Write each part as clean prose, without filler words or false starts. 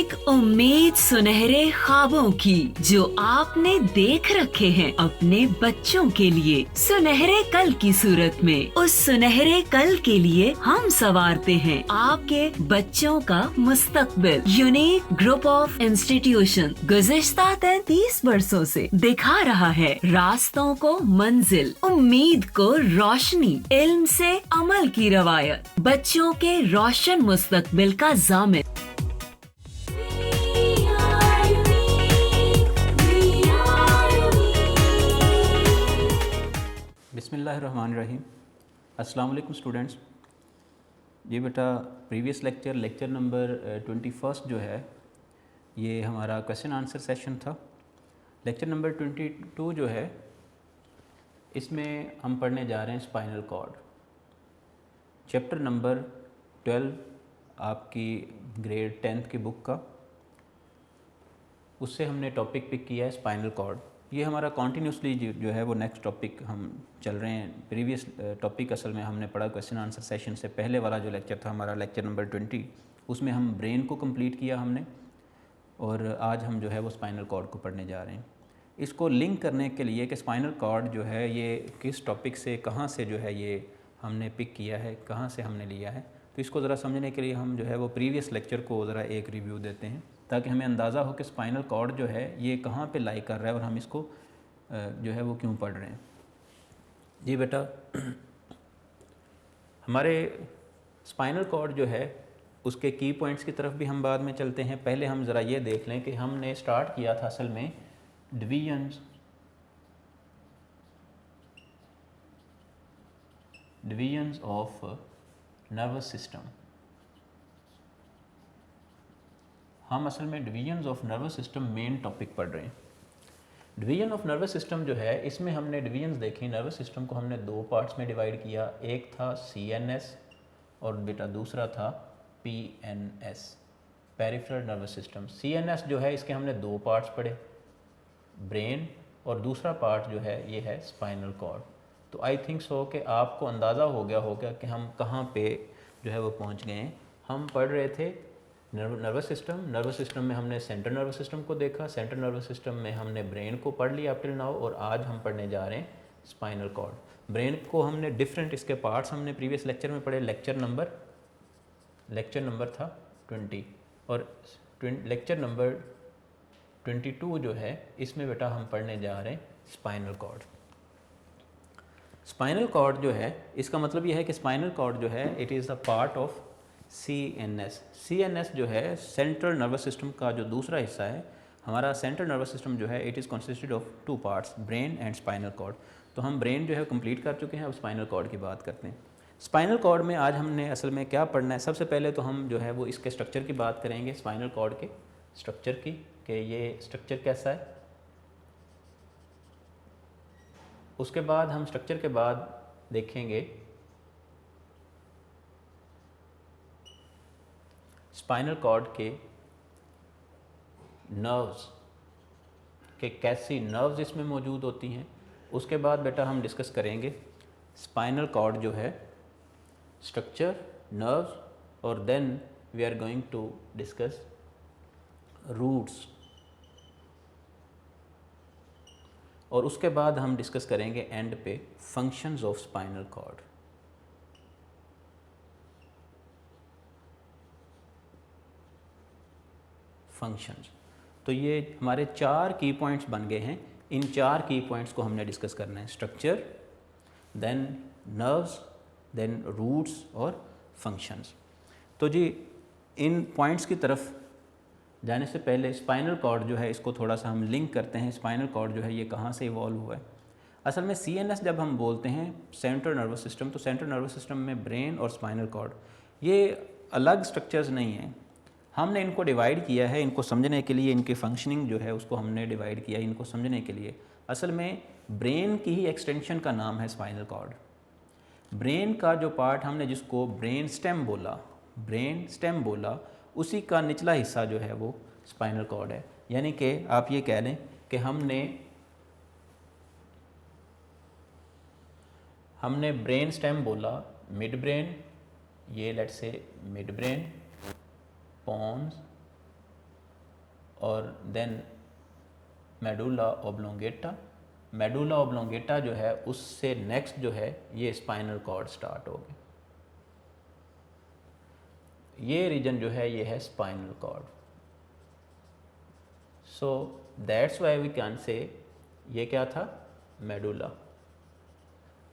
एक उम्मीद सुनहरे ख्वाबों की जो आपने देख रखे हैं अपने बच्चों के लिए, सुनहरे कल की सूरत में। उस सुनहरे कल के लिए हम संवारते हैं आपके बच्चों का मुस्तकबिल। यूनिक ग्रुप ऑफ इंस्टीट्यूशन गुज़िश्ता 33 वर्षों से दिखा रहा है रास्तों को मंजिल, उम्मीद को रोशनी, इल्म से अमल की रवायत, बच्चों के रोशन मुस्तकबिल का जामिन। बिस्मिल्लाहिर्रहमानिर्रहीम। अस्सलाम वालेकुम स्टूडेंट्स। ये बेटा प्रीवियस लेक्चर नंबर 21 जो है ये हमारा क्वेश्चन आंसर सेशन था। लेक्चर नंबर 22 जो है इसमें हम पढ़ने जा रहे हैं स्पाइनल कॉर्ड, चैप्टर नंबर 12 आपकी ग्रेड 10th की बुक का। उससे हमने टॉपिक पिक किया है स्पाइनल कॉर्ड। ये हमारा कॉन्टीन्यूसली जो है वो नेक्स्ट टॉपिक हम चल रहे हैं। प्रीवियस टॉपिक असल में हमने पढ़ा क्वेश्चन आंसर सेशन से पहले वाला जो लेक्चर था हमारा लेक्चर नंबर 20, उसमें हम ब्रेन को कंप्लीट किया हमने, और आज हम जो है वो स्पाइनल कॉर्ड को पढ़ने जा रहे हैं। इसको लिंक करने के लिए कि स्पाइनल कॉर्ड जो है ये किस टॉपिक से, कहाँ से जो है ये हमने पिक किया है, कहाँ से हमने लिया है, तो इसको ज़रा समझने के लिए हम जो है वो प्रीवियस लेक्चर को ज़रा एक रिव्यू देते हैं ताकि हमें अंदाज़ा हो कि स्पाइनल कॉर्ड जो है ये कहाँ पे लाई कर रहा है और हम इसको जो है वो क्यों पढ़ रहे हैं। जी बेटा, हमारे स्पाइनल कॉर्ड जो है उसके की पॉइंट्स की तरफ भी हम बाद में चलते हैं। पहले हम ज़रा ये देख लें कि हमने स्टार्ट किया था असल में डिवीजन्स ऑफ नर्वस सिस्टम। हम असल में divisions of nervous system main topic पढ़ रहे हैं। डिवीजन ऑफ नर्वस सिस्टम जो है इसमें हमने डिवीजन्स देखी। नर्वस सिस्टम को हमने दो पार्ट्स में डिवाइड किया, एक था CNS और बेटा दूसरा था PNS, peripheral nervous system. CNS जो है इसके हमने दो पार्ट्स पढ़े, ब्रेन, और दूसरा पार्ट जो है ये है स्पाइनल कॉर्ड। तो आई थिंक सो कि आपको अंदाज़ा हो गया होगा कि हम कहाँ पे जो है वो पहुँच गए हैं। हम पढ़ रहे थे नर्वस सिस्टम में हमने सेंट्रल नर्वस सिस्टम को देखा, सेंट्रल नर्वस सिस्टम में हमने ब्रेन को पढ़ लिया अप टिल नाउ, और आज हम पढ़ने जा रहे हैं स्पाइनल कॉर्ड। ब्रेन को हमने डिफरेंट इसके पार्ट्स हमने प्रीवियस लेक्चर में पढ़े। लेक्चर नंबर था 20, और लेक्चर नंबर 22 जो है इसमें बेटा हम पढ़ने जा रहे हैं स्पाइनल कॉर्ड। स्पाइनल कॉर्ड जो है इसका मतलब यह है कि स्पाइनल कॉर्ड जो है it is a part of CNS जो है सेंट्रल नर्वस सिस्टम का जो दूसरा हिस्सा है। हमारा सेंट्रल नर्वस सिस्टम जो है it is consisted of two parts, brain and spinal cord. तो हम ब्रेन जो है कंप्लीट कर चुके हैं, अब स्पाइनल कॉर्ड की बात करते हैं। स्पाइनल कॉर्ड में आज हमने असल में क्या पढ़ना है, सबसे पहले तो हम जो है वो इसके स्ट्रक्चर की बात करेंगे, स्पाइनल कॉर्ड के स्ट्रक्चर की, कि ये स्ट्रक्चर कैसा है। उसके बाद हम स्ट्रक्चर के बाद देखेंगे स्पाइनल कॉर्ड के नर्व्स के कैसी नर्व्स इसमें मौजूद होती हैं। उसके बाद बेटा हम डिस्कस करेंगे स्पाइनल कॉर्ड जो है स्ट्रक्चर, नर्व्स, और then we are going to discuss roots, और उसके बाद हम डिस्कस करेंगे एंड पे functions of spinal cord. Functions, तो ये हमारे 4 की पॉइंट्स बन गए हैं। इन 4 की पॉइंट्स को हमने डिस्कस करना है, structure, then nerves, then roots और फंक्शंस। तो जी इन पॉइंट्स की तरफ जाने से पहले स्पाइनल कॉर्ड जो है इसको थोड़ा सा हम लिंक करते हैं। स्पाइनल कॉर्ड जो है ये कहाँ से इवॉल्व हुआ है। असल में CNS जब हम बोलते हैं सेंट्रल नर्वस सिस्टम, तो सेंट्रल नर्वस सिस्टम में ब्रेन और स्पाइनल कॉर्ड ये अलग स्ट्रक्चर्स नहीं हैं। हमने इनको डिवाइड किया है इनको समझने के लिए, इनकी फंक्शनिंग जो है उसको हमने डिवाइड किया इनको समझने के लिए। असल में ब्रेन की ही एक्सटेंशन का नाम है स्पाइनल कॉर्ड। ब्रेन का जो पार्ट हमने जिसको ब्रेन स्टेम बोला, उसी का निचला हिस्सा जो है वो स्पाइनल कॉर्ड है। यानी कि आप ये कह लें कि हमने ब्रेन स्टेम बोला, मिड ब्रेन, ये let's say mid brain, pons, और then medulla oblongata. Medulla oblongata जो है उससे नेक्स्ट जो है ये स्पाइनल कॉर्ड स्टार्ट हो गया। ये रीजन जो है ये है spinal cord. So that's why we can say ये क्या था, मेडुला।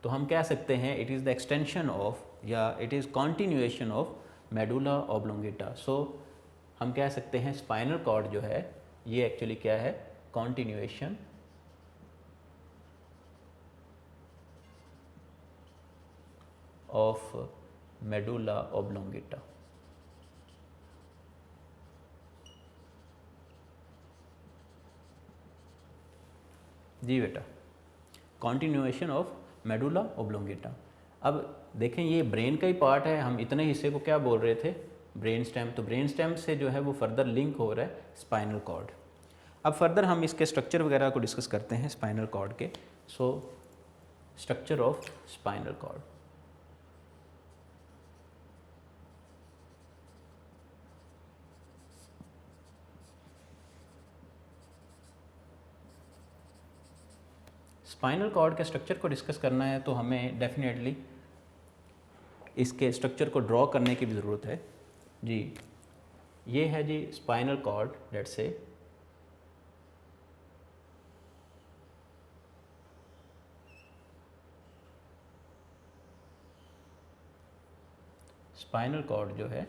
तो हम कह सकते हैं it is the extension of या it is continuation of medulla oblongata. So हम कह सकते हैं स्पाइनल कॉर्ड जो है ये एक्चुअली क्या है, कॉन्टिन्यूएशन ऑफ मेडुला ओब्लोंगेटा। जी बेटा, कॉन्टिन्यूएशन ऑफ मेडुला ओब्लोंगेटा। अब देखें ये ब्रेन का ही पार्ट है, हम इतने हिस्से को क्या बोल रहे थे, ब्रेन स्टेम। तो ब्रेन स्टेम से जो है वो फर्दर लिंक हो रहा है स्पाइनल कॉर्ड। अब फर्दर हम इसके स्ट्रक्चर वगैरह को डिस्कस करते हैं स्पाइनल कॉर्ड के। So structure of spinal cord. Spinal cord के स्ट्रक्चर को डिस्कस करना है तो हमें डेफिनेटली इसके स्ट्रक्चर को ड्रॉ करने की भी ज़रूरत है। जी ये है जी spinal cord, let's say spinal cord जो है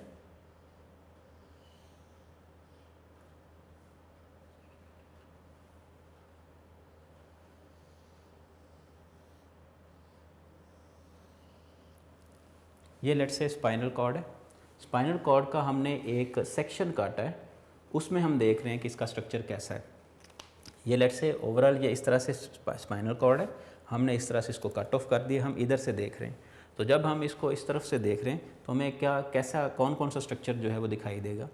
ये लेट्स से स्पाइनल कॉर्ड है। स्पाइनल कॉर्ड का हमने एक सेक्शन काटा है, उसमें हम देख रहे हैं कि इसका स्ट्रक्चर कैसा है। ये लेट्स से ओवरऑल ये इस तरह से स्पाइनल कॉर्ड है, हमने इस तरह से इसको कट ऑफ कर दिया, हम इधर से देख रहे हैं। तो जब हम इसको इस तरफ से देख रहे हैं तो हमें क्या कैसा कौन कौन सा स्ट्रक्चर जो है वो दिखाई देगा।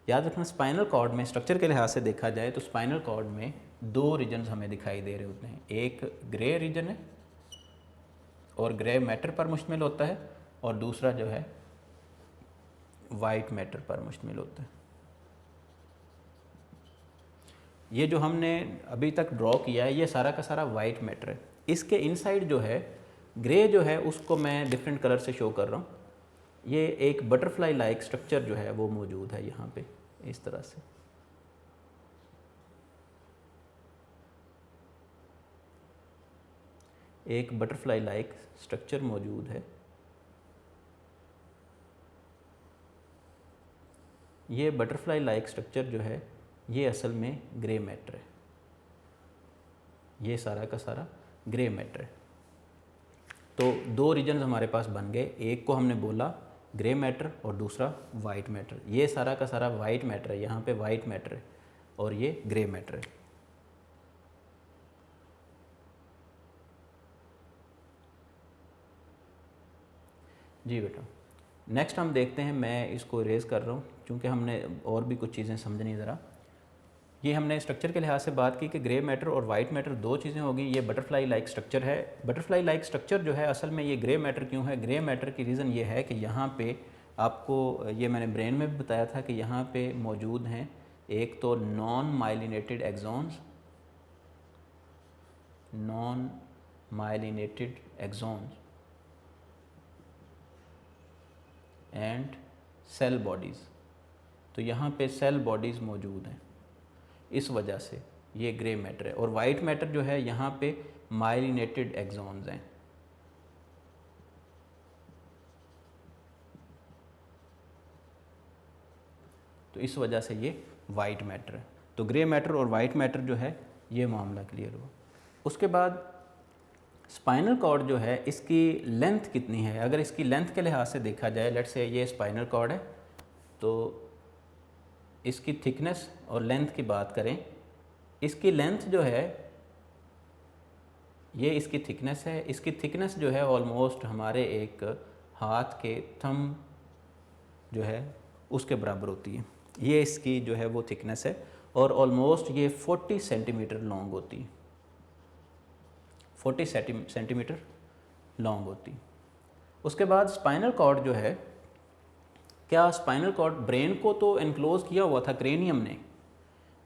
याद रखना स्पाइनल कॉर्ड में स्ट्रक्चर के लिहाज से देखा जाए तो स्पाइनल कॉर्ड में दो रीजन्स हमें दिखाई दे रहे होते हैं। एक ग्रे रीजन है और ग्रे मैटर पर मुश्तमिल होता है, और दूसरा जो है वाइट मैटर पर मुश्तमिल होता है। ये जो हमने अभी तक ड्रॉ किया है ये सारा का सारा वाइट मैटर है। इसके इनसाइड जो है ग्रे जो है उसको मैं डिफरेंट कलर से शो कर रहा हूँ। ये एक बटरफ्लाई लाइक स्ट्रक्चर जो है वो मौजूद है यहाँ पे इस तरह से। एक बटरफ्लाई लाइक स्ट्रक्चर मौजूद है। ये बटरफ्लाई लाइक स्ट्रक्चर जो है ये असल में ग्रे मैटर है। ये सारा का सारा ग्रे मैटर है। तो दो रीजन्स हमारे पास बन गए, एक को हमने बोला ग्रे मैटर और दूसरा वाइट मैटर। ये सारा का सारा वाइट मैटर है, यहाँ पे वाइट मैटर है और ये ग्रे मैटर है। जी बेटा, नेक्स्ट हम देखते हैं, मैं इसको इरेज कर रहा हूँ क्योंकि हमने और भी कुछ चीज़ें समझनी ज़रा। ये हमने स्ट्रक्चर के लिहाज से बात की कि ग्रे मैटर और वाइट मैटर दो चीज़ें होगी। ये बटरफ्लाई लाइक स्ट्रक्चर है। बटरफ्लाई लाइक स्ट्रक्चर जो है असल में ये ग्रे मैटर क्यों है, ग्रे मैटर की रीज़न ये है कि यहाँ पे आपको ये मैंने ब्रेन में भी बताया था कि यहाँ पे मौजूद हैं एक तो non myelinated axons, non myelinated axons and cell bodies. तो यहाँ पे सेल बॉडीज़ मौजूद हैं, इस वजह से ये ग्रे मैटर है। और वाइट मैटर जो है यहाँ पे माइलिनेटेड एक्सॉन्स हैं। तो इस वजह से ये वाइट मैटर है। तो ग्रे मैटर और वाइट मैटर जो है ये मामला क्लियर हुआ। उसके बाद स्पाइनल कॉर्ड जो है इसकी लेंथ कितनी है। अगर इसकी लेंथ के लिहाज से देखा जाए, लेट्स से ये स्पाइनल कॉर्ड है तो इसकी थिकनेस और लेंथ की बात करें, इसकी लेंथ जो है ये इसकी थिकनेस है। इसकी थिकनेस जो है ऑलमोस्ट हमारे एक हाथ के थंब जो है उसके बराबर होती है। ये इसकी जो है वो थिकनेस है और ऑलमोस्ट ये 40 सेंटीमीटर लॉन्ग होती है, 40 सेंटीमीटर लॉन्ग होती। उसके बाद स्पाइनल कॉर्ड जो है, क्या स्पाइनल कॉर्ड ब्रेन को तो एनक्लोज किया हुआ था क्रेनियम ने,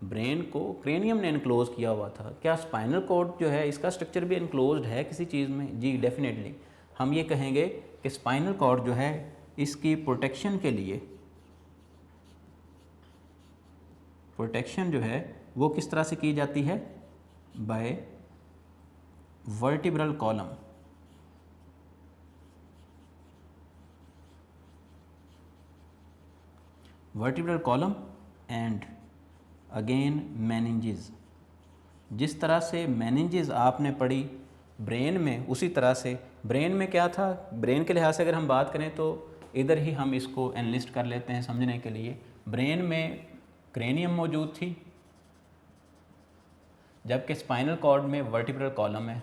ब्रेन को क्रेनियम ने इनक्लोज किया हुआ था। क्या स्पाइनल कॉर्ड जो है इसका स्ट्रक्चर भी इनक्लोज्ड है किसी चीज़ में? जी डेफिनेटली। हम ये कहेंगे कि स्पाइनल कॉर्ड जो है इसकी प्रोटेक्शन के लिए, प्रोटेक्शन जो है वो किस तरह से की जाती है? By vertebral column. Vertebral column and again meninges. जिस तरह से मेनिंजेस आपने पढ़ी ब्रेन में, उसी तरह से ब्रेन में क्या था? ब्रेन के लिहाज से अगर हम बात करें तो इधर ही हम इसको एनलिस्ट कर लेते हैं समझने के लिए। ब्रेन में क्रेनियम मौजूद थी, जबकि स्पाइनल कॉर्ड में वर्टिब्रल कॉलम है।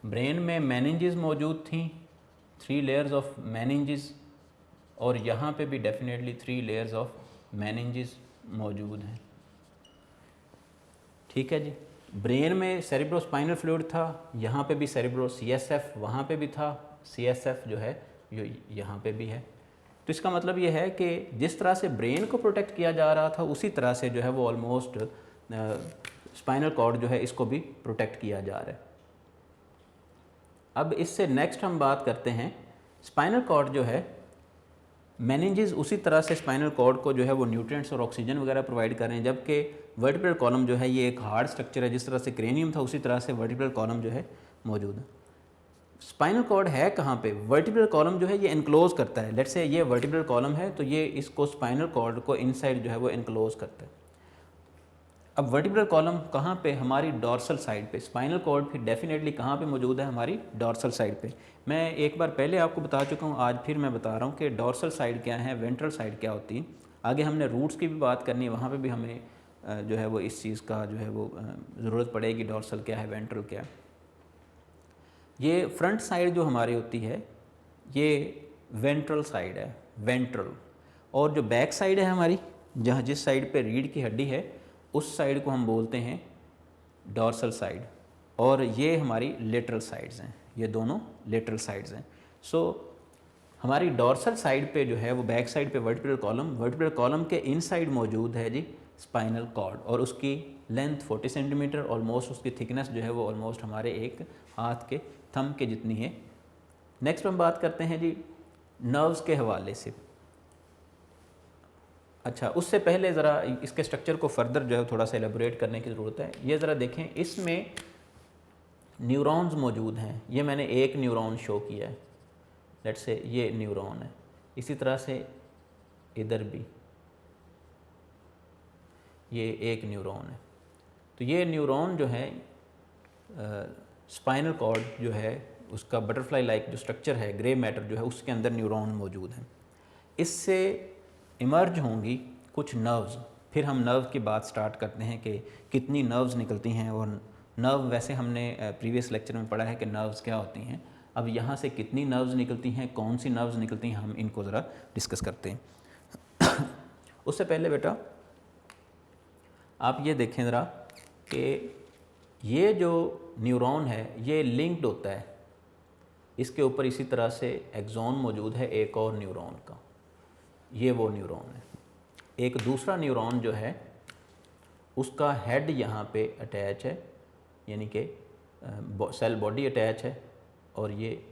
ब्रेन में मेनिंजेस मौजूद थी, 3 लेयर्स ऑफ मेनिंजेस, और यहाँ पे भी डेफिनेटली 3 लेयर्स ऑफ मेनिंजेस मौजूद हैं। ठीक है जी। ब्रेन में सेरेब्रोस्पाइनल फ्लूइड था, यहाँ पे भी सेरेब्रो CSF वहाँ पे भी था, CSF जो है यहाँ पे भी है। तो इसका मतलब ये है कि जिस तरह से ब्रेन को प्रोटेक्ट किया जा रहा था उसी तरह से जो है वो ऑलमोस्ट स्पाइनल कॉर्ड जो है इसको भी प्रोटेक्ट किया जा रहा है। अब इससे नेक्स्ट हम बात करते हैं स्पाइनल कॉर्ड जो है, मेनिंजेस उसी तरह से स्पाइनल कॉर्ड को जो है वो न्यूट्रिएंट्स और ऑक्सीजन वगैरह प्रोवाइड कर रहे हैं, जबकि वर्टिब्रल कॉलम जो है ये एक हार्ड स्ट्रक्चर है। जिस तरह से क्रेनियम था उसी तरह से वर्टिब्रल कॉलम जो है मौजूद है। स्पाइनल कॉर्ड है कहाँ पे? वर्टिब्रल कॉलम जो है ये इनक्लोज करता है। लेट्स से ये वर्टिब्रल कॉलम है तो ये इसको स्पाइनल कॉर्ड को इनसाइड जो है वो इनक्लोज करता है। अब वर्टिब्रल कॉलम कहाँ पे? हमारी डॉर्सल साइड पे। स्पाइनल कॉर्ड फिर डेफिनेटली कहाँ पे मौजूद है? हमारी डॉर्सल साइड पे। मैं एक बार पहले आपको बता चुका हूँ, आज फिर मैं बता रहा हूँ कि डॉर्सल साइड क्या है, वेंट्रल साइड क्या होती है। आगे हमने रूट्स की भी बात करनी है, वहाँ पे भी हमें जो है वो इस चीज़ का जो है वो ज़रूरत पड़ेगी, डॉर्सल क्या है, वेंट्रल क्या है। ये फ्रंट साइड जो हमारी होती है ये वेंट्रल साइड है, वेंट्रल। और जो बैक साइड है हमारी, जहाँ जिस साइड पे रीढ़ की हड्डी है उस साइड को हम बोलते हैं डॉर्सल साइड, और ये हमारी लेटरल साइड्स हैं, ये दोनों लेटरल साइड्स हैं। सो हमारी डॉर्सल साइड पे जो है वो बैक साइड पे वर्टिब्रल कॉलम, वर्टिब्रल कॉलम के इनसाइड मौजूद है जी स्पाइनल कॉर्ड, और उसकी लेंथ 40 सेंटीमीटर, ऑलमोस्ट उसकी थिकनेस जो है वो ऑलमोस्ट हमारे एक हाथ के थंब के जितनी है। नेक्स्ट हम बात करते हैं जी नर्व्स के हवाले से। अच्छा, उससे पहले ज़रा इसके स्ट्रक्चर को फर्दर जो है थोड़ा सा एलेबोरेट करने की ज़रूरत है। ये ज़रा देखें, इसमें न्यूरॉन्स मौजूद हैं। ये मैंने एक न्यूरॉन शो किया है, लेट्स से ये न्यूरॉन है। इसी तरह से इधर भी ये एक न्यूरॉन है। तो ये न्यूरॉन जो है स्पाइनल कॉर्ड जो है उसका बटरफ्लाई लाइक जो स्ट्रक्चर है, ग्रे मैटर जो है उसके अंदर न्यूरॉन मौजूद हैं। इससे इमर्ज होंगी कुछ नर्व्स। फिर हम नर्व की बात स्टार्ट करते हैं कि कितनी नर्व्स निकलती हैं, और नर्व वैसे हमने प्रीवियस लेक्चर में पढ़ा है कि नर्व्स क्या होती हैं। अब यहाँ से कितनी नर्व्स निकलती हैं, कौन सी नर्व्स निकलती हैं, हम इनको ज़रा डिस्कस करते हैं। उससे पहले बेटा आप ये देखें ज़रा कि ये जो न्यूरॉन है ये लिंक्ड होता है, इसके ऊपर इसी तरह से एक्सॉन मौजूद है एक और न्यूरॉन का, ये वो न्यूरॉन है। एक दूसरा न्यूरॉन जो है उसका हेड यहाँ पे अटैच है, यानी कि सेल बॉडी अटैच है, और ये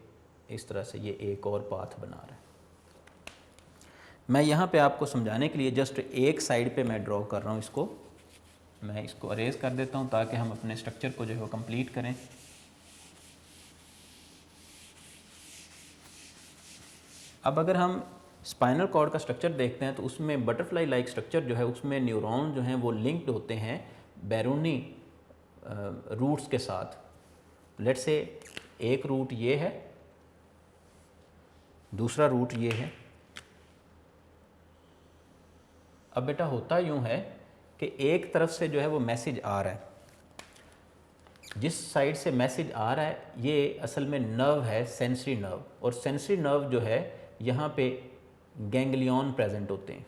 इस तरह से ये एक और पाथ बना रहा है। मैं यहाँ पे आपको समझाने के लिए जस्ट एक साइड पे मैं ड्रॉ कर रहा हूँ इसको, मैं इसको अरेज कर देता हूँ ताकि हम अपने स्ट्रक्चर को जो है वो कंप्लीट करें। अब अगर हम स्पाइनल कॉर्ड का स्ट्रक्चर देखते हैं तो उसमें बटरफ्लाई लाइक स्ट्रक्चर जो है उसमें न्यूरॉन जो हैं वो लिंक्ड होते हैं बैरोनी रूट्स के साथ। लेट्स से एक रूट ये है, दूसरा रूट ये है। अब बेटा होता यूँ है कि एक तरफ से जो है वो मैसेज आ रहा है, जिस साइड से मैसेज आ रहा है ये असल में नर्व है, सेंसरी नर्व, और सेंसरी नर्व जो है यहाँ पे गैंग्लियन प्रेजेंट होते हैं।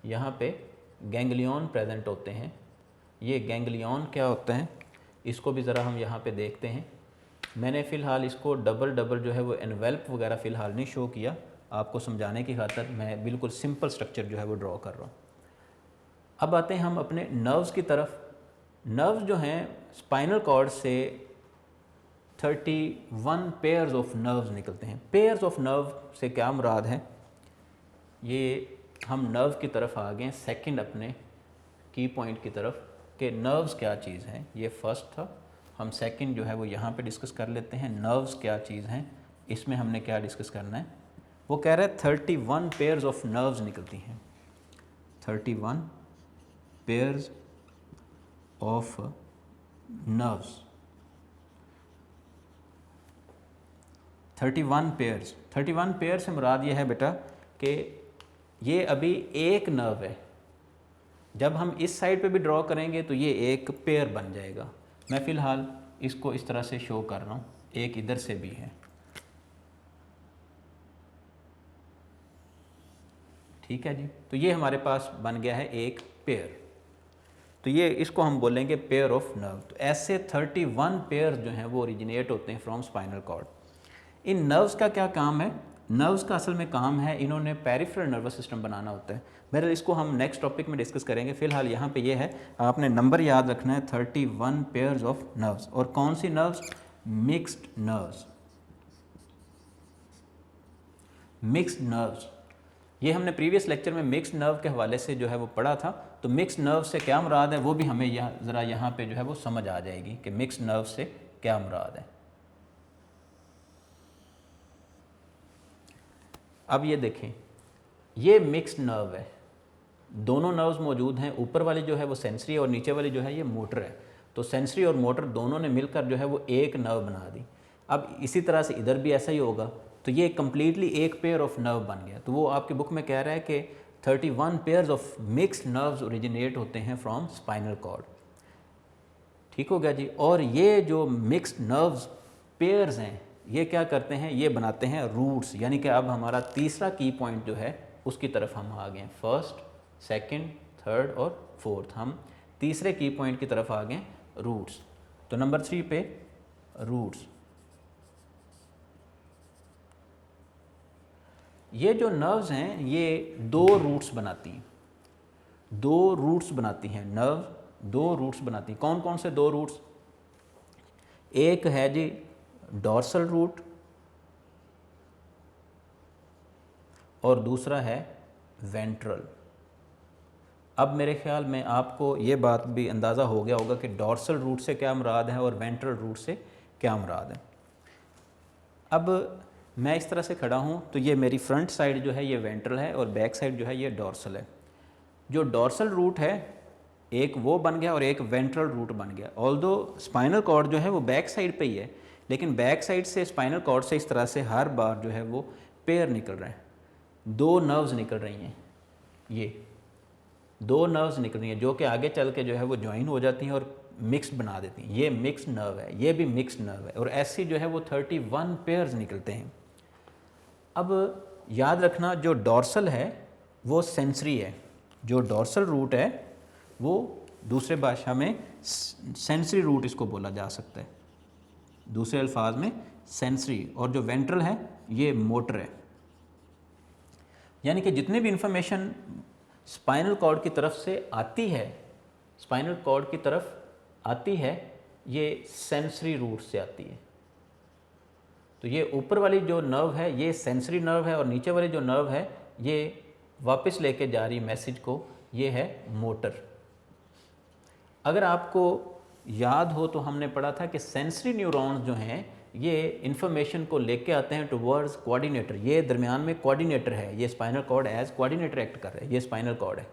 यहाँ पे गैंग्लियन प्रेजेंट होते हैं। ये गैंग्लियन क्या होता है इसको भी ज़रा हम यहाँ पे देखते हैं। मैंने फ़िलहाल इसको डबल जो है वो एनवेल्प वगैरह फ़िलहाल नहीं शो किया, आपको समझाने की खातिर मैं बिल्कुल सिंपल स्ट्रक्चर जो है वो ड्रॉ कर रहा हूँ। अब आते हैं हम अपने नर्व्स की तरफ। नर्व्स जो हैं स्पाइनल कॉर्ड से 31 पेयर्स ऑफ नर्व्स निकलते हैं। पेयर्स ऑफ नर्व से क्या मुराद है, ये हम नर्व की तरफ आ गए सेकंड अपने की पॉइंट की तरफ कि नर्व्स क्या चीज़ हैं। ये फर्स्ट था, हम सेकंड जो है वो यहाँ पे डिस्कस कर लेते हैं। नर्व्स क्या चीज़ हैं, इसमें हमने क्या डिस्कस करना है। वो कह रहा है 31 पेयर्स ऑफ नर्व्स निकलती हैं, 31 पेयर्स ऑफ नर्व्स, 31 पेयर से मुराद ये है बेटा कि ये अभी एक नर्व है। जब हम इस साइड पे भी ड्रॉ करेंगे तो ये एक पेयर बन जाएगा। मैं फ़िलहाल इसको इस तरह से शो कर रहा हूँ, एक इधर से भी है, ठीक है जी। तो ये हमारे पास बन गया है एक पेयर, तो ये इसको हम बोलेंगे पेयर ऑफ नर्व। तो ऐसे 31 पेयर जो हैं वो ओरिजिनेट होते हैं फ्रॉम स्पाइनल कॉर्ड। इन नर्व्स का क्या काम है, नर्व्स का असल में काम है इन्होंने पेरिफेरल नर्वस सिस्टम बनाना होता है। बहरहाल इसको हम नेक्स्ट टॉपिक में डिस्कस करेंगे। फ़िलहाल यहाँ पे ये है, आपने नंबर याद रखना है 31 पेयर्स ऑफ नर्व्स। और कौन सी nerves, mixed nerves, mixed nerves. ये हमने प्रीवियस लेक्चर में मिक्स्ड नर्व के हवाले से जो है वो पढ़ा था। तो मिक्स्ड नर्व से क्या मुराद है वो भी हमें ज़रा यहाँ पे जो है वो समझ आ जाएगी कि मिक्स्ड नर्व से क्या मुराद है। अब ये देखें, ये मिक्स्ड नर्व है, दोनों नर्व्स मौजूद हैं। ऊपर वाली जो है वो सेंसरी और नीचे वाली जो है ये मोटर है। तो सेंसरी और मोटर दोनों ने मिलकर जो है वो एक नर्व बना दी। अब इसी तरह से इधर भी ऐसा ही होगा, तो ये कम्प्लीटली एक पेयर ऑफ नर्व बन गया। तो वो आपकी बुक में कह रहा है कि 31 pairs of mixed nerves originate होते हैं फ्रॉम स्पाइनल कॉर्ड। ठीक हो गया जी। और ये जो मिक्स्ड नर्व्स पेयर्स हैं ये क्या करते हैं, ये बनाते हैं रूट्स। यानी कि अब हमारा तीसरा की पॉइंट जो है उसकी तरफ हम आ गए। फर्स्ट, सेकंड, थर्ड और फोर्थ, हम तीसरे की पॉइंट की तरफ आ गए, रूट्स। तो नंबर 3 पे रूट्स। ये जो नर्व्स हैं ये दो रूट्स बनाती हैं, दो रूट्स बनाती हैं नर्व, दो रूट्स बनाती हैं। कौन कौन से दो रूट्स, एक है जी डॉर्सल रूट और दूसरा है वेंट्रल। अब मेरे ख्याल में आपको ये बात भी अंदाज़ा हो गया होगा कि डॉर्सल रूट से क्या मुराद है और वेंट्रल रूट से क्या मुराद है। अब मैं इस तरह से खड़ा हूँ तो ये मेरी फ्रंट साइड जो है ये वेंट्रल है और बैक साइड जो है ये डॉर्सल है। जो डॉर्सल रूट है एक वो बन गया और एक वेंट्रल रूट बन गया। ऑल्दो स्पाइनल कॉर्ड जो है वो बैक साइड पे ही है, लेकिन बैक साइड से स्पाइनल कॉर्ड से इस तरह से हर बार जो है वो पेयर निकल रहे हैं, दो नर्व्स निकल रही हैं। ये दो नर्व्स निकल रही हैं जो कि आगे चल के जो है वो ज्वाइन हो जाती हैं और मिक्स्ड बना देती हैं। ये मिक्स्ड नर्व है, ये भी मिक्स्ड नर्व है और ऐसी जो है वो 31 पेयर्स निकलते हैं। अब याद रखना जो डॉर्सल है वो सेंसरी है, जो डॉर्सल रूट है वो दूसरे भाषा में सेंसरी रूट इसको बोला जा सकता है, दूसरे अल्फाज में सेंसरी। और जो वेंट्रल है ये मोटर है। यानी कि जितने भी इंफॉर्मेशन स्पाइनल कॉर्ड की तरफ से आती है, स्पाइनल कॉर्ड की तरफ आती है, ये सेंसरी रूट से आती है। तो ये ऊपर वाली जो नर्व है ये सेंसरी नर्व है और नीचे वाली जो नर्व है ये वापस लेके जा रही मैसेज को, ये है मोटर। अगर आपको याद हो तो हमने पढ़ा था कि सेंसरी न्यूरॉन्स जो हैं ये इन्फॉर्मेशन को लेके आते हैं टुवर्ड्स कोऑर्डिनेटर। ये दरमियान में कोऑर्डिनेटर है, ये spinal cord as coordinator act कर रहा है। ये स्पाइनल कॉर्ड है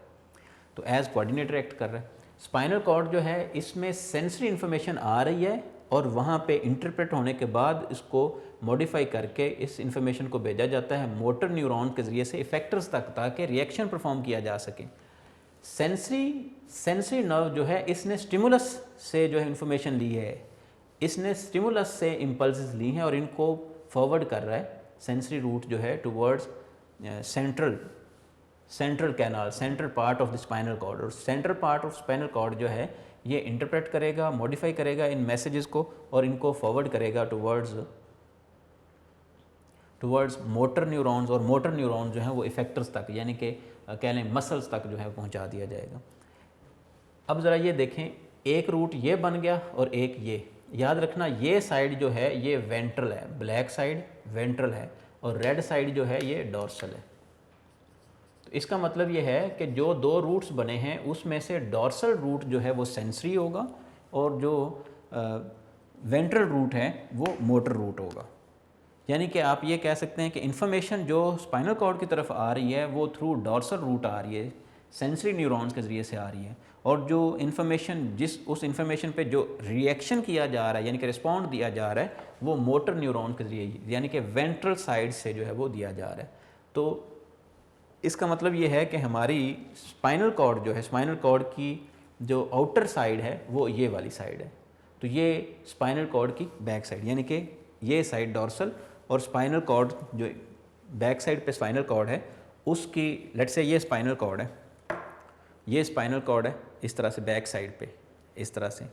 तो एज कोऑर्डिनेटर एक्ट कर रहा है। स्पाइनल कॉर्ड जो है इसमें सेंसरी इन्फॉर्मेशन आ रही है और वहाँ पे इंटरप्रेट होने के बाद इसको मॉडिफाई करके इस इन्फॉर्मेशन को भेजा जाता है मोटर न्यूरॉन के ज़रिए से इफेक्टर्स तक, ताकि रिएक्शन परफॉर्म किया जा सके। सेंसरी नर्व जो है इसने स्टिमुलस से जो है इन्फॉर्मेशन ली है, इसने स्टिमुलस से इम्पल्सेस ली हैं और इनको फॉरवर्ड कर रहा है सेंसरी रूट जो है towards central canal, central part of the spinal cord. और central part of spinal cord जो है ये इंटरप्रेट करेगा, मॉडिफाई करेगा इन मैसेजेस को और इनको फॉरवर्ड करेगा टुवर्ड्स मोटर न्यूरॉन्स, और मोटर न्यूरॉन्स जो हैं वो इफेक्टर्स तक, यानी कि कह लें मसल्स तक जो है पहुंचा दिया जाएगा। अब ज़रा ये देखें, एक रूट ये बन गया और एक ये, याद रखना ये साइड जो है ये वेंट्रल है, ब्लैक साइड वेंट्रल है और रेड साइड जो है ये डॉर्सल है। तो इसका मतलब ये है कि जो दो रूट्स बने हैं उसमें से डॉर्सल रूट जो है वो सेंसरी होगा और जो वेंट्रल रूट है वो मोटर रूट होगा। यानी कि आप ये कह सकते हैं कि इन्फॉर्मेशन जो स्पाइनल कॉर्ड की तरफ आ रही है वो थ्रू डॉर्सल रूट आ रही है, सेंसरी न्यूरॉन्स के ज़रिए से आ रही है, और जो इन्फॉर्मेशन उस इन्फॉर्मेशन पे जो रिएक्शन किया जा रहा है यानी कि रिस्पॉन्ड दिया जा रहा है वो मोटर न्यूरॉन के ज़रिए यानी कि वेंट्रल साइड से जो है वो दिया जा रहा है। तो इसका मतलब ये है कि हमारी स्पाइनल कॉर्ड जो है, स्पाइनल कॉर्ड की जो आउटर साइड है वो ये वाली साइड है। तो ये स्पाइनल कॉर्ड की बैक साइड, यानी कि ये साइड डॉर्सल, और स्पाइनल कॉर्ड जो बैक साइड पे स्पाइनल कॉर्ड है उसकी, लेट्स से ये स्पाइनल कॉर्ड है, ये स्पाइनल कॉर्ड है इस तरह से बैक साइड पे इस तरह से,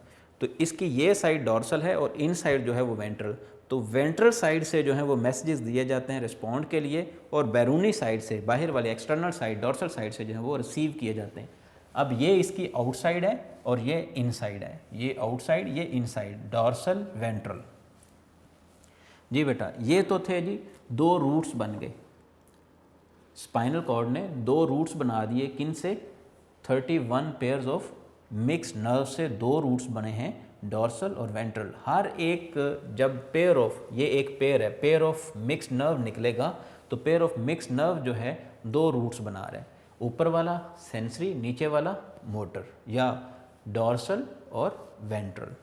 तो इसकी ये साइड डॉर्सल है और इन साइड जो है वो वेंट्रल। तो वेंट्रल साइड से जो है वो मैसेजेस दिए जाते हैं रिस्पॉन्ड के लिए, और बैरूनी साइड से, बाहर वाले एक्सटर्नल साइड डॉर्सल साइड से जो है वो रिसीव किए जाते हैं। अब ये इसकी आउटसाइड है और ये इनसाइड है, ये आउटसाइड ये इनसाइड, डॉर्सल वेंट्रल। जी बेटा, ये तो थे जी दो रूट्स बन गए, स्पाइनल कॉर्ड ने दो रूट्स बना दिए, किन से? 31 पेयर्स ऑफ मिक्स नर्व से दो रूट्स बने हैं, डॉर्सल और वेंट्रल। हर एक जब पेयर ऑफ, ये एक पेयर है, पेयर ऑफ मिक्स नर्व निकलेगा तो पेयर ऑफ मिक्स नर्व जो है दो रूट्स बना रहे हैं, ऊपर वाला सेंसरी, नीचे वाला मोटर, या डॉर्सल और वेंट्रल।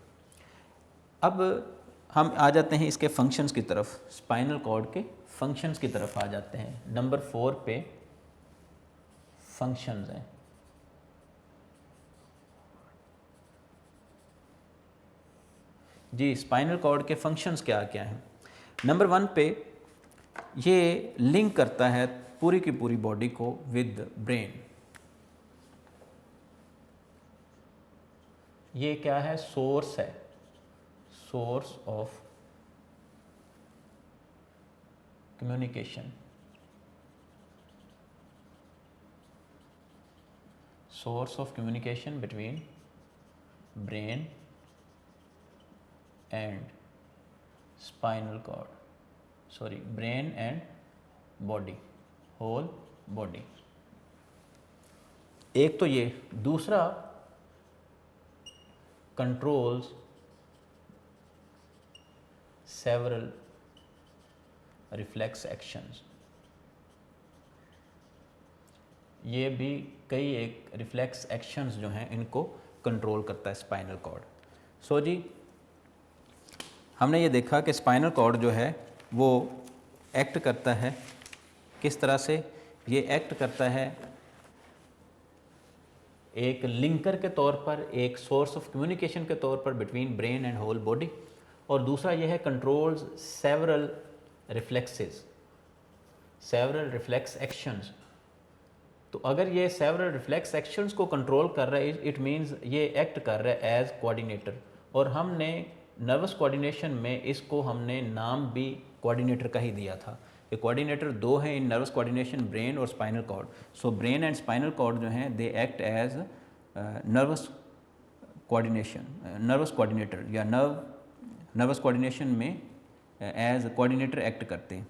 अब हम आ जाते हैं इसके फंक्शंस की तरफ, स्पाइनल कॉर्ड के फंक्शंस की तरफ आ जाते हैं। नंबर 4 पे फंक्शंस हैं। जी, स्पाइनल कॉर्ड के फंक्शंस क्या क्या हैं? नंबर 1 पे ये लिंक करता है पूरी की पूरी बॉडी को विद ब्रेन। ये क्या है? सोर्स है, source of communication, source of communication between brain and spinal cord, sorry brain and body, whole body. एक तो ये, दूसरा कंट्रोल्स सेवरल रिफ्लेक्स एक्शंस। ये भी कई एक रिफ्लेक्स एक्शंस जो हैं इनको कंट्रोल करता है स्पाइनल कॉर्ड। सो जी, हमने ये देखा कि स्पाइनल कॉर्ड जो है वो एक्ट करता है किस तरह से? ये एक्ट करता है एक लिंकर के तौर पर, एक सोर्स ऑफ कम्युनिकेशन के तौर पर between brain and whole body, और दूसरा यह है controls several reflexes, several reflex actions. तो अगर ये सेवरल रिफ्लेक्स एक्शंस को कंट्रोल कर रहा है, इट मींस ये एक्ट कर रहा है एज कोऑर्डिनेटर। और हमने नर्वस कोऑर्डिनेशन में इसको हमने नाम भी कोऑर्डिनेटर का ही दिया था कि कोऑर्डिनेटर दो हैं इन नर्वस कोऑर्डिनेशन, ब्रेन और spinal cord. So brain and spinal cord जो हैं they act as nervous coordination, nervous coordinator, या नर्वस कोऑर्डिनेशन में एज कोऑर्डिनेटर एक्ट करते हैं।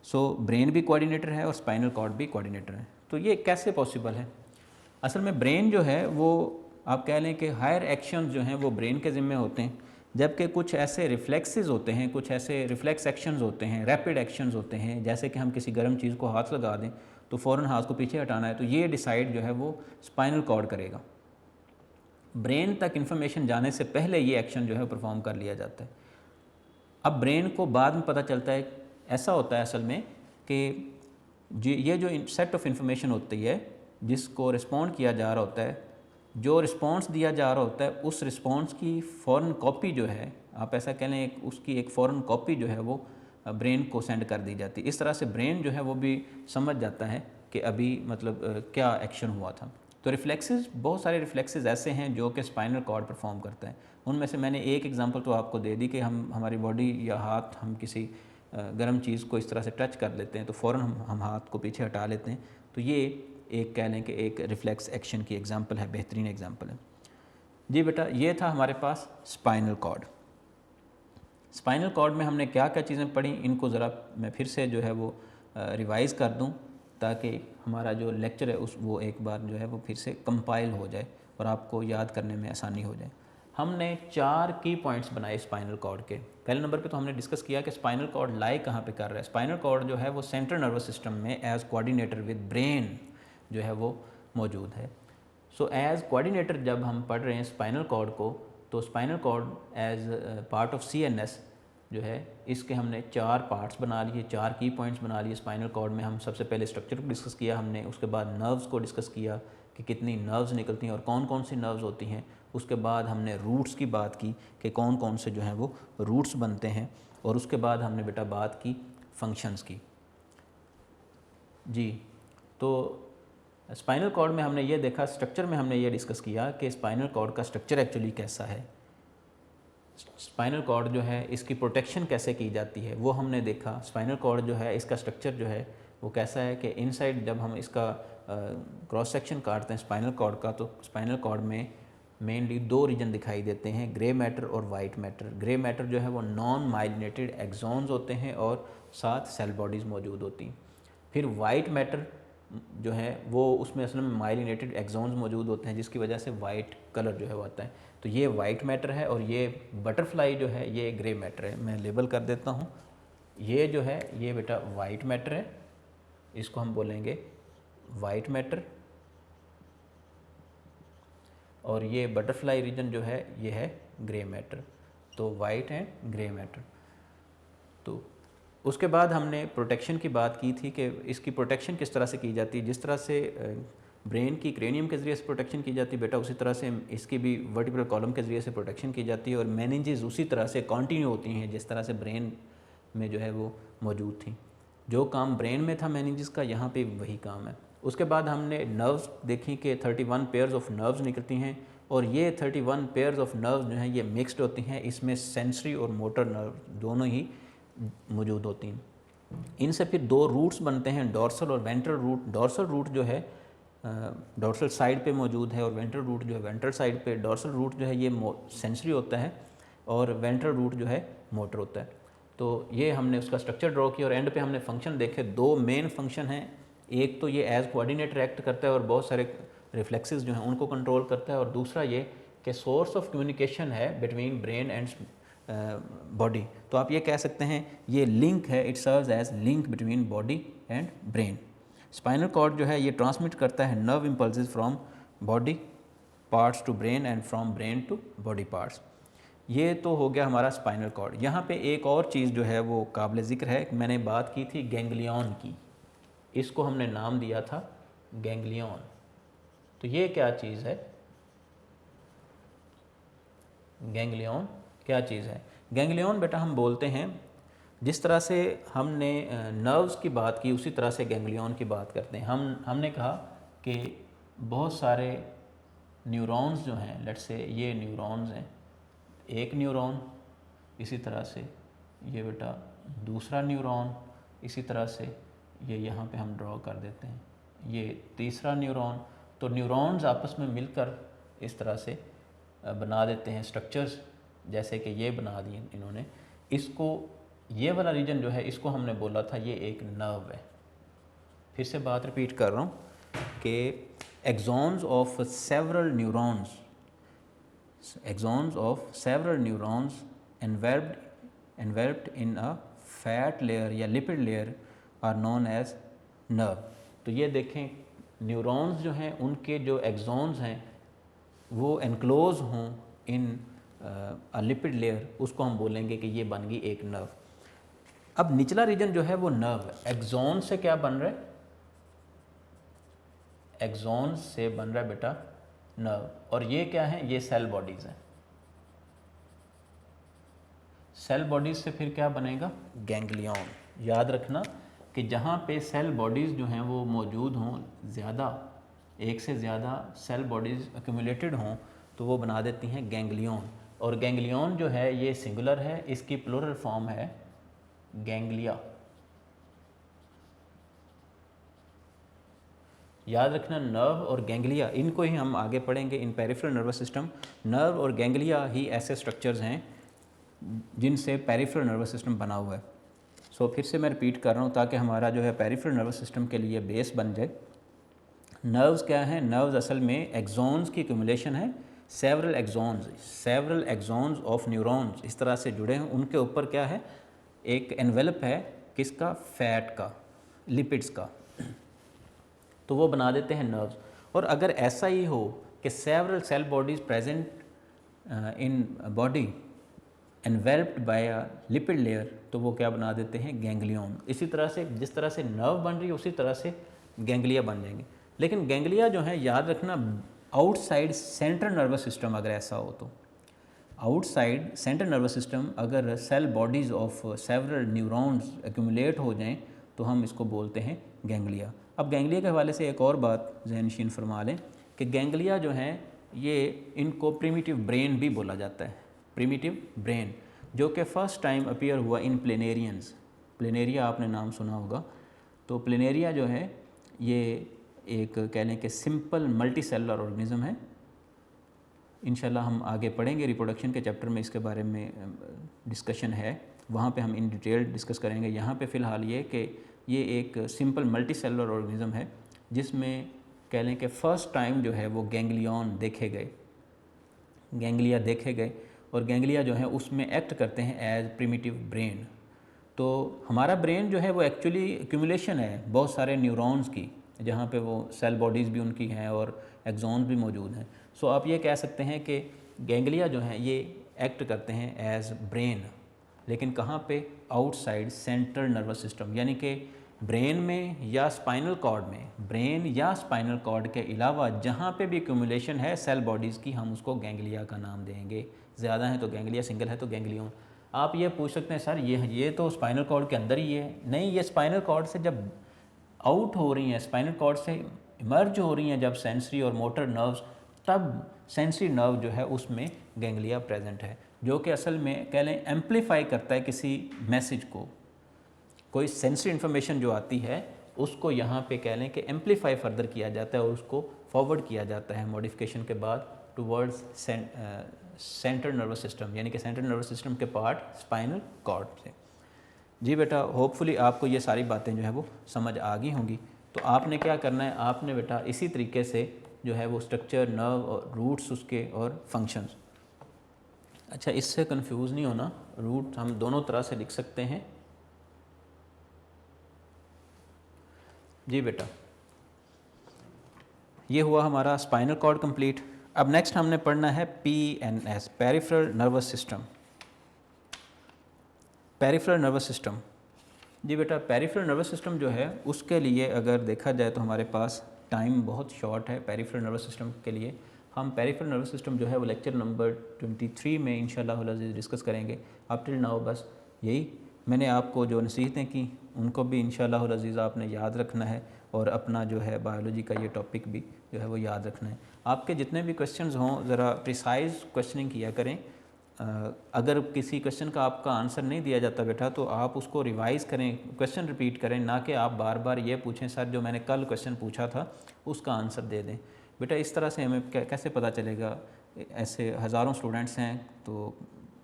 सो ब्रेन भी कोऑर्डिनेटर है और स्पाइनल कॉर्ड भी कोऑर्डिनेटर है। तो ये कैसे पॉसिबल है? असल में ब्रेन जो है वो आप कह लें कि हायर एक्शंस जो हैं वो ब्रेन के ज़िम्मे होते हैं, जबकि कुछ ऐसे रिफ्लेक्सेस होते हैं, कुछ ऐसे रिफ्लेक्स एक्शंस होते हैं, रैपिड एक्शंस होते हैं, जैसे कि हम किसी गर्म चीज़ को हाथ लगा दें तो फ़ौरन हाथ को पीछे हटाना है, तो ये डिसाइड जो है वो स्पाइनल कॉर्ड करेगा। ब्रेन तक इन्फॉर्मेशन जाने से पहले ये एक्शन जो है परफॉर्म कर लिया जाता है। अब ब्रेन को बाद में पता चलता है, ऐसा होता है असल में कि ये जो सेट ऑफ इन्फॉर्मेशन होती है जिसको रिस्पॉन्ड किया जा रहा होता है, जो रिस्पॉन्स दिया जा रहा होता है उस रिस्पॉन्स की फ़ौरन कॉपी जो है, आप ऐसा कह लें उसकी एक फ़ौरन कॉपी जो है वो ब्रेन को सेंड कर दी जाती है। इस तरह से ब्रेन जो है वो भी समझ जाता है कि अभी मतलब क्या एक्शन हुआ था। तो रिफ्लेक्सेस, बहुत सारे रिफ्लेक्सेस ऐसे हैं जो कि स्पाइनल कॉर्ड परफॉर्म करता है। उनमें से मैंने एक एग्जांपल तो आपको दे दी कि हमारी बॉडी या हाथ, हम किसी गर्म चीज़ को इस तरह से टच कर लेते हैं तो फ़ौरन हम हाथ को पीछे हटा लेते हैं। तो ये एक कह लें कि एक रिफ्लेक्स एक्शन की एग्जांपल है, बेहतरीन एग्जांपल है। जी बेटा, ये था हमारे पास स्पाइनल कॉर्ड। स्पाइनल कॉर्ड में हमने क्या क्या चीज़ें पढ़ी, इनको ज़रा मैं फिर से जो है वो रिवाइज़ कर दूं ताकि हमारा जो लेक्चर है वो एक बार जो है वो फिर से कंपाइल हो जाए और आपको याद करने में आसानी हो जाए। हमने 4 की पॉइंट्स बनाए स्पाइनल कॉर्ड के। पहले नंबर पे तो हमने डिस्कस किया कि स्पाइनल कॉर्ड लाई कहाँ पे कर रहा है। स्पाइनल कॉर्ड जो है वो सेंट्रल नर्वस सिस्टम में एज कोऑर्डिनेटर विद ब्रेन जो है वो मौजूद है। सो एज कोऑर्डिनेटर जब हम पढ़ रहे हैं स्पाइनल कॉर्ड को, तो spinal cord as part of CNS जो है, इसके हमने 4 पार्ट्स बना लिए, 4 की पॉइंट्स बना लिए। स्पाइनल कॉर्ड में हम सबसे पहले स्ट्रक्चर को डिस्कस किया हमने, उसके बाद नर्व्स को डिस्कस किया कि कितनी नर्व्स निकलती हैं और कौन कौन सी नर्व्स होती हैं। उसके बाद हमने रूट्स की बात की कि कौन कौन से जो हैं वो रूट्स बनते हैं, और उसके बाद हमने बेटा बात की फंक्शंस की। जी, तो स्पाइनल कॉर्ड में हमने ये देखा, स्ट्रक्चर में हमने ये डिस्कस किया कि स्पाइनल कॉर्ड का स्ट्रक्चर एक्चुअली कैसा है, स्पाइनल कॉर्ड जो है इसकी प्रोटेक्शन कैसे की जाती है वो हमने देखा। स्पाइनल कॉर्ड जो है इसका स्ट्रक्चर जो है वो कैसा है कि इनसाइड जब हम इसका क्रॉस सेक्शन काटते हैं स्पाइनल कॉर्ड का, तो स्पाइनल कॉर्ड में मेनली 2 रीजन दिखाई देते हैं, ग्रे मैटर और वाइट मैटर। ग्रे मैटर जो है वो नॉन माइलिनेटेड एक्सॉन्स होते हैं और साथ सेल बॉडीज़ मौजूद होती हैं। फिर वाइट मैटर जो है वो उसमें असल में माइलिनेटेड एक्सॉन्स मौजूद होते हैं, जिसकी वजह से वाइट कलर जो है वो आता है। तो ये वाइट मैटर है और ये बटरफ्लाई जो है ये ग्रे मैटर है। मैं लेबल कर देता हूँ, ये जो है ये बेटा वाइट मैटर है, इसको हम बोलेंगे वाइट मैटर, और ये बटरफ्लाई रीजन जो है ये है ग्रे मैटर। तो वाइट एंड ग्रे मैटर। तो उसके बाद हमने प्रोटेक्शन की बात की थी कि इसकी प्रोटेक्शन किस तरह से की जाती है। जिस तरह से ब्रेन की क्रेनियम के ज़रिए से प्रोटेक्शन की जाती है बेटा, उसी तरह से इसकी भी वर्टिब्रल कॉलम के ज़रिए से प्रोटेक्शन की जाती है, और मेनिंजेस उसी तरह से कंटिन्यू होती हैं जिस तरह से ब्रेन में जो है वो मौजूद थी। जो काम ब्रेन में था मेनिंजेस का, यहाँ पे वही काम है। उसके बाद हमने नर्व्स देखी कि 31 पेयर्स ऑफ नर्व्स निकलती हैं, और ये 31 पेयर्स ऑफ नर्व्स जो हैं ये मिक्सड होती हैं, इसमें सेंसरी और मोटर नर्व दोनों ही मौजूद होती हैं। इनसे फिर 2 रूट्स बनते हैं, डॉर्सल और वेंट्रल रूट। डॉर्सल रूट जो है डॉर्सल साइड पे मौजूद है, और वेंट्रल रूट जो है वेंट्रल साइड पे। डॉर्सल रूट जो है ये सेंसरी होता है और वेंट्रल रूट जो है मोटर होता है। तो ये हमने उसका स्ट्रक्चर ड्रॉ किया, और एंड पे हमने फंक्शन देखे। 2 मेन फंक्शन हैं, एक तो ये एज कोऑर्डिनेटर एक्ट करता है और बहुत सारे रिफ्लेक्सेस जो हैं उनको कंट्रोल करता है, और दूसरा ये कि सोर्स ऑफ कम्युनिकेशन है बिटवीन ब्रेन एंड बॉडी। तो आप ये कह सकते हैं ये लिंक है, it serves as link between body and brain. Spinal cord जो है ये ट्रांसमिट करता है nerve impulses from body parts to brain and from brain to body parts. ये तो हो गया हमारा स्पाइनल कॉर्ड। यहाँ पे एक और चीज़ जो है वो काबिल ज़िक्र है, मैंने बात की थी गैंग्लियन की, इसको हमने नाम दिया था गैंग्लियन। तो ये क्या चीज़ है, गैंग्लियन क्या चीज़ है? गैंग्लियन बेटा हम बोलते हैं, जिस तरह से हमने नर्व्स की बात की उसी तरह से गैंग्लियन की बात करते हैं। हमने कहा कि बहुत सारे न्यूरॉन्स जो हैं, लेट्स से ये न्यूरॉन्स हैं, एक न्यूरॉन, इसी तरह से ये बेटा दूसरा न्यूरॉन, इसी तरह से ये यहाँ पे हम ड्रॉ कर देते हैं, ये तीसरा न्यूरॉन। तो न्यूरॉन्स आपस में मिलकर इस तरह से बना देते हैं स्ट्रक्चर्स, जैसे कि ये बना दिए इन्होंने। इसको, ये वाला रीजन जो है इसको हमने बोला था ये एक नर्व है। फिर से बात रिपीट कर रहा हूँ कि axons of several neurons, axons of several neurons enveloped in a fat layer या lipid layer are known as nerve. तो ये देखें, न्यूरॉन्स जो हैं उनके जो एक्सॉन्स हैं वो एनक्लोज हों इन अ लिपिड लेयर, उसको हम बोलेंगे कि ये बन गई एक नर्व। अब निचला रीजन जो है वो नर्व है। एक्सॉन से क्या बन रहा है? एक्सॉन से बन रहा है बेटा नर्व, और ये क्या है? ये सेल बॉडीज हैं। सेल बॉडीज से फिर क्या बनेगा? गैंग्लियन। याद रखना कि जहाँ पे सेल बॉडीज़ जो हैं वो मौजूद हों, ज़्यादा, एक से ज़्यादा सेल बॉडीज़ एक्यूमुलेटेड हों, तो वो बना देती हैं गैंग्लियन। और गैंग्लियन जो है ये सिंगुलर है, इसकी प्लूरल फॉर्म है गैंग्लिया। याद रखना, नर्व और गैंग्लिया, इनको ही हम आगे पढ़ेंगे इन पेरिफेरल नर्वस सिस्टम। नर्व और गैंग्लिया ही ऐसे स्ट्रक्चर्स हैं जिनसे पेरिफेरल नर्वस सिस्टम बना हुआ है। सो फिर से मैं रिपीट कर रहा हूँ ताकि हमारा जो है पेरिफेरल नर्वस सिस्टम के लिए बेस बन जाए। नर्व्स क्या हैं? नर्व्स असल में एक्सॉन्स की एक्यूमुलेशन है। सेवरल एक्सॉन्स ऑफ न्यूरॉन्स इस तरह से जुड़े हैं, उनके ऊपर क्या है, एक एनवेलप है, किसका? फैट का, लिपिड्स का, तो वो बना देते हैं नर्व्स। और अगर ऐसा ही हो कि several cell bodies present in body enveloped by a lipid layer, तो वो क्या बना देते हैं? गैंग्लियन। इसी तरह से जिस तरह से नर्व बन रही है उसी तरह से गैंग्लिया बन जाएंगे। लेकिन गैंग्लिया जो है, याद रखना, आउटसाइड सेंट्रल नर्वस सिस्टम अगर ऐसा हो तो, आउटसाइड सेंट्रल नर्वस सिस्टम अगर cell bodies of several neurons accumulate हो जाएं तो हम इसको बोलते हैं गैंग्लिया। अब गैंग्लिया के हवाले से एक और बात ज़हन-नशीन फरमा लें कि गैंग्लिया जो हैं ये, इनको प्रिमिटिव ब्रेन भी बोला जाता है। प्रिमिटिव ब्रेन जो कि फ़र्स्ट टाइम अपीयर हुआ इन प्लेनेरियंस। प्लेनेरिया आपने नाम सुना होगा। तो प्लेनेरिया जो है ये एक कह लें कि सिंपल मल्टी सेलुलर ऑर्गेनिज्म है। इंशाल्लाह हम आगे पढ़ेंगे, रिप्रोडक्शन के चैप्टर में इसके बारे में डिस्कशन है, वहाँ पे हम इन डिटेल डिस्कस करेंगे। यहाँ पे फ़िलहाल ये कि ये एक सिंपल मल्टी सेलुलर ऑर्गेनिज्म है जिसमें कह लें कि फ़र्स्ट टाइम जो है वो गैंग्लियन देखे गए, गैंग्लिया देखे गए, और गैंग्लिया जो है उसमें एक्ट करते हैं एज प्रिमिटिव ब्रेन। तो हमारा ब्रेन जो है वो एक्चुअली एक्यूमुलेशन है बहुत सारे न्यूरॉन्स की, जहाँ पे वो सेल बॉडीज़ भी उनकी हैं और एक्सॉन्स भी मौजूद हैं। सो आप ये कह सकते हैं कि गैंग्लिया जो हैं ये एक्ट करते हैं एज ब्रेन, लेकिन कहाँ पे? आउटसाइड सेंट्रल नर्वस सिस्टम, यानी कि ब्रेन में या स्पाइनल कॉर्ड में, ब्रेन या स्पाइनल कॉर्ड के अलावा जहाँ पे भी एक्यूमुलेशन है सेल बॉडीज़ की, हम उसको गैंग्लिया का नाम देंगे। ज़्यादा है तो गैंग्लिया, सिंगल है तो गैंग्लियन। आप ये पूछ सकते हैं सर ये तो स्पाइनल कॉर्ड के अंदर ही है। नहीं, ये स्पाइनल कॉर्ड से जब आउट हो रही हैं, स्पाइनल कॉर्ड से इमर्ज हो रही हैं जब सेंसरी और मोटर नर्व्स, तब सेंसरी नर्व जो है उसमें गैंग्लिया प्रेजेंट है, जो कि असल में कह लें एम्पलीफाई करता है किसी मैसेज को। कोई सेंसरी इन्फॉर्मेशन जो आती है उसको यहाँ पे कह लें कि एम्पलीफाई फर्दर किया जाता है और उसको फॉरवर्ड किया जाता है मॉडिफिकेशन के बाद टुवर्ड्स सेंट्रल नर्वस सिस्टम, यानी कि सेंट्रल नर्वस सिस्टम के पार्ट स्पाइनल कॉर्ड से। जी बेटा, होपफुली आपको ये सारी बातें जो है वो समझ आ गई होंगी। तो आपने क्या करना है, आपने बेटा इसी तरीके से जो है वो स्ट्रक्चर, नर्व और रूट्स उसके और फंक्शंस। अच्छा, इससे कंफ्यूज नहीं होना, रूट हम दोनों तरह से लिख सकते हैं। जी बेटा, ये हुआ हमारा स्पाइनल कॉर्ड कंप्लीट। अब नेक्स्ट हमने पढ़ना है PNS, peripheral nervous system. Peripheral nervous system, जी बेटा, पेरिफेरल नर्वस सिस्टम जो है उसके लिए अगर देखा जाए तो हमारे पास टाइम बहुत शॉर्ट है पेरिफेरल नर्वस सिस्टम के लिए। हम पेरिफेरल नर्वस सिस्टम जो है वो लेक्चर नंबर 23 में इंशाल्लाह डिस्कस करेंगे। अप टिल नाउ बस यही मैंने आपको जो नसीहतें की उनको भी इंशाल्लाह आपने याद रखना है, और अपना जो है बायोलॉजी का ये टॉपिक भी जो है वो याद रखना है। आपके जितने भी क्वेश्चंस हों ज़रा प्रिसाइज क्वेश्चनिंग किया करें। अगर किसी क्वेश्चन का आपका आंसर नहीं दिया जाता बेटा तो आप उसको रिवाइज़ करें, क्वेश्चन रिपीट करें, ना कि आप बार बार ये पूछें सर जो मैंने कल क्वेश्चन पूछा था उसका आंसर दे दें। बेटा इस तरह से हमें कैसे पता चलेगा? ऐसे हज़ारों स्टूडेंट्स हैं तो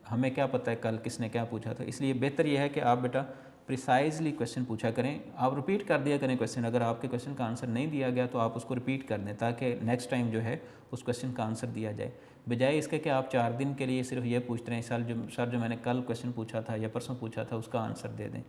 हमें क्या पता है कल किसने क्या पूछा था। इसलिए बेहतर यह है कि आप बेटा प्रिसाइजली क्वेश्चन पूछा करें, आप रिपीट कर दिया करें क्वेश्चन। अगर आपके क्वेश्चन का आंसर नहीं दिया गया तो आप उसको रिपीट कर दें ताकि नेक्स्ट टाइम जो है उस क्वेश्चन का आंसर दिया जाए, बजाय इसके कि आप 4 दिन के लिए सिर्फ ये पूछते रहें सर जो मैंने कल क्वेश्चन पूछा था या परसों पूछा था उसका आंसर दे दें।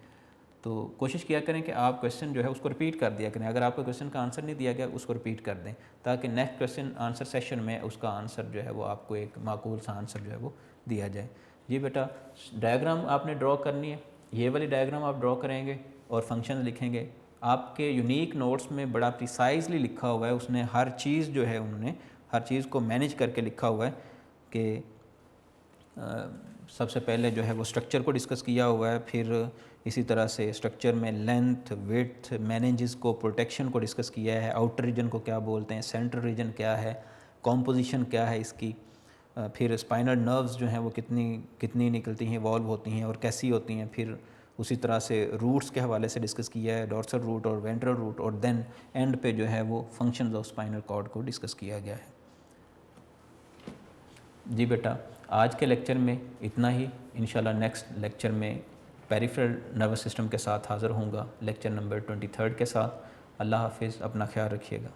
तो कोशिश किया करें कि आप क्वेश्चन जो है उसको रिपीट कर दिया करें। अगर आपके क्वेश्चन का आंसर नहीं दिया गया उसको रिपीट कर दें ताकि नेक्स्ट क्वेश्चन आंसर सेशन में उसका आंसर जो है वो आपको एक माकूल सा आंसर जो है वो दिया जाए। जी बेटा, डायग्राम आपने ड्रॉ करनी है, ये वाली डायग्राम आप ड्रॉ करेंगे और फंक्शन लिखेंगे। आपके यूनिक नोट्स में बड़ा प्रिसाइजली लिखा हुआ है, उसने हर चीज़ जो है उन्होंने हर चीज़ को मैनेज करके लिखा हुआ है कि सबसे पहले जो है वो स्ट्रक्चर को डिस्कस किया हुआ है, फिर इसी तरह से स्ट्रक्चर में लेंथ, विड्थ, मेनिंजेस को, प्रोटेक्शन को डिस्कस किया है, आउटर रीजन को क्या बोलते हैं, सेंट्रल रीजन क्या है, कॉम्पोजिशन क्या है इसकी, फिर स्पाइनल नर्व्स जो हैं वो कितनी निकलती हैं, इवॉल्व होती हैं और कैसी होती हैं, फिर उसी तरह से रूट्स के हवाले से डिस्कस किया है, डॉर्सल रूट और वेंट्रल रूट, और देन एंड पे जो है वो फंक्शंस ऑफ स्पाइनल कॉर्ड को डिस्कस किया गया है। जी बेटा, आज के लेक्चर में इतना ही। इंशाल्लाह नेक्स्ट लेक्चर में पेरिफेरल नर्वस सिस्टम के साथ हाज़िर होऊंगा, लेक्चर नंबर 23 के साथ। अल्लाह हाफिज़, अपना ख्याल रखिएगा।